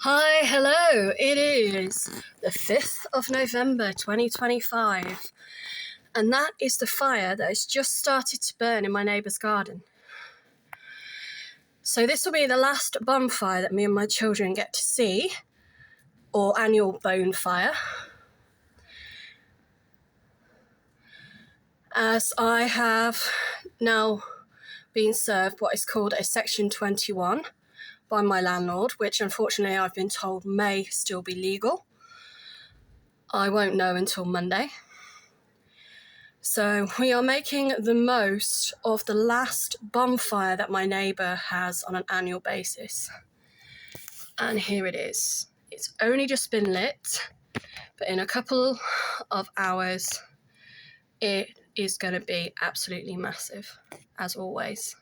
Hi, hello. It is the 5th of November 2025, and that is the fire that has just started to burn in my neighbour's garden. So this will be the last bonfire that me and my children get to see, or annual bonfire, as I have now been served what is called a Section 21 by my landlord, which unfortunately I've been told may still be legal. I won't know until Monday. So we are making the most of the last bonfire that my neighbour has on an annual basis. And here it is. It's only just been lit, but in a couple of hours, it is going to be absolutely massive, as always.